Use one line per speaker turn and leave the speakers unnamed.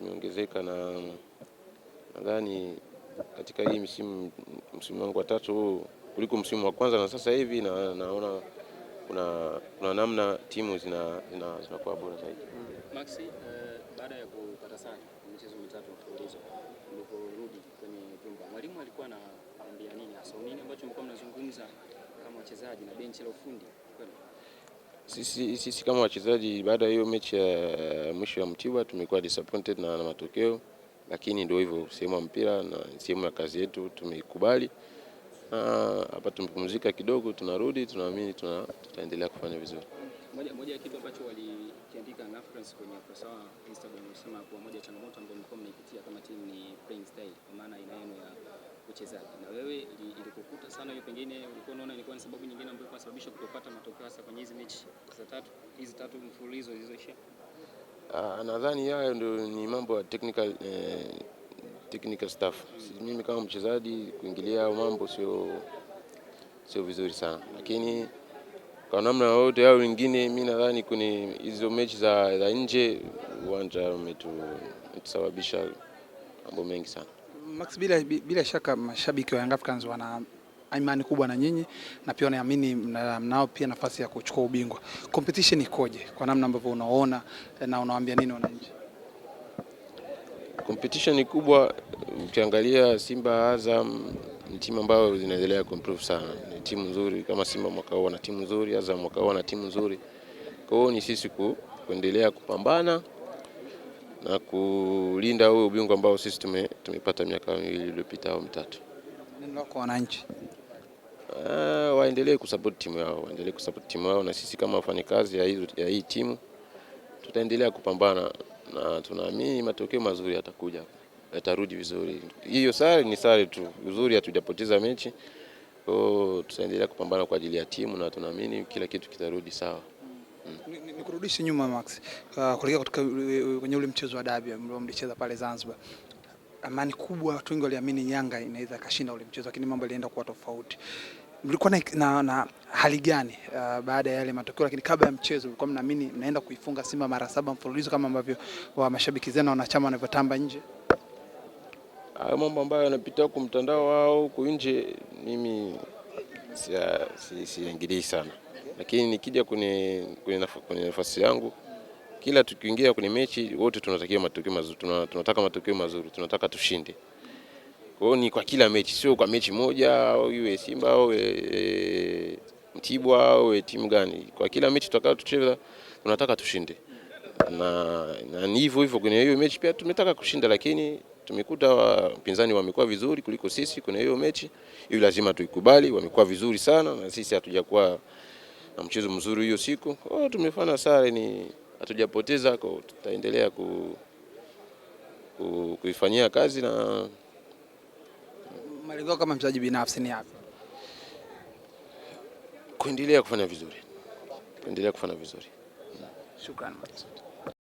imeongezeka na nadhani katika hii msimu wangu wa tatu huu kuliko msimu wa kwanza na sasa hivi naona kuna namna timu zinakuwa bora zaidi.
Maxi, baada ya kupata sare michezo mitatu mfululizo mliporudi kwenye jumba, mwalimu alikuwa anaambia nini hasa? Nini ambacho mlikuwa mnazungumza kama wachezaji na benchi la ufundi?
Sisi kama wachezaji baada ya hiyo mechi ya mwisho ya Mtibwa tumekuwa disappointed na matokeo, lakini ndio hivyo, sehemu ya mpira na sehemu ya kazi yetu, tumeikubali. Hapa tumepumzika kidogo, tunarudi, tunaamini tutaendelea kufanya vizuri.
Moja ya kitu ambacho walikiandika Africans kwenye ukurasa wa Instagram wanasema kwa moja changamoto ambayo mlikuwa mnaipitia kama timu ni playing style, kwa maana aina yenu ya uchezaji. Na wewe ilikukuta sana hiyo, pengine ulikuwa unaona ilikuwa ni sababu nyingine ambayo inasababisha kutopata matokeo hasa kwenye hizi tatu mfululizo zilizoisha?
Nadhani hayo ndio ni mambo ya technical staff. Mimi kama mchezaji kuingilia mambo sio vizuri sana, lakini kwa namna yote hao wengine, mimi nadhani kwenye hizo mechi za nje uwanja umetusababisha mambo mengi sana.
Max, bila shaka mashabiki wa Young Africans wana imani kubwa na nyinyi na pia wanaamini mnao pia nafasi ya kuchukua ubingwa. Competition ikoje kwa namna ambavyo unaona na unawaambia nini wananchi?
Competition ni kubwa. Ukiangalia Simba, Azam ni timu ambayo zinaendelea kuimprove sana. Ni timu nzuri, kama Simba mwaka huu wana timu nzuri, Azam mwaka huu wana timu nzuri. Kwa hiyo ni sisi kuendelea kupambana na kulinda huo ubingwa ambao sisi tumepata miaka miwili iliyopita au mitatu.
Neno lako kwa wananchi?
Waendelee kusupport timu yao, na sisi kama wafanyakazi ya hii timu tutaendelea kupambana na tunaamini matokeo mazuri yatakuja, yatarudi vizuri. Hiyo sare ni sare tu, uzuri hatujapoteza mechi. Kwa hiyo tutaendelea kupambana kwa ajili ya timu na tunaamini kila kitu kitarudi sawa.
Nikurudishe nyuma Max, kuelekea kwenye ule mchezo wa dabi ambao mlicheza pale Zanzibar. Amani kubwa, watu wengi waliamini Yanga inaweza kashinda ule mchezo, lakini mambo yalienda kuwa tofauti. Mlikuwa na hali gani baada ya yale matokeo, lakini kabla ya mchezo mlikuwa mnaamini mnaenda kuifunga Simba mara 7 mfululizo kama ambavyo wa mashabiki zenu na wanachama wanavyotamba nje?
Mambo ambayo yanapita huko mtandao wao huko nje mimi siingilii sana. Lakini nikija kwenye nafasi yangu, kila tukiingia kwenye mechi wote tunatakia matokeo mazuri, tunataka matokeo mazuri, tunataka tushinde. Kwa hiyo ni kwa kila mechi, sio kwa mechi moja au iwe Simba au Mtibwa au timu gani. Kwa kila mechi tutakao tucheza tunataka tushinde. Na ni hivyo kwenye hiyo mechi pia tumetaka kushinda, lakini tumekuta wapinzani wamekuwa vizuri kuliko sisi kwenye hiyo mechi. Hiyo lazima tuikubali, wamekuwa vizuri sana na sisi hatujakuwa na mchezo mzuri hiyo siku. Kwa hiyo tumefanya sare, ni hatujapoteza, kwa tutaendelea kuifanyia kazi. Na
malengo kama mchezaji binafsi ni yapi?
Kuendelea kufanya vizuri.
Shukrani.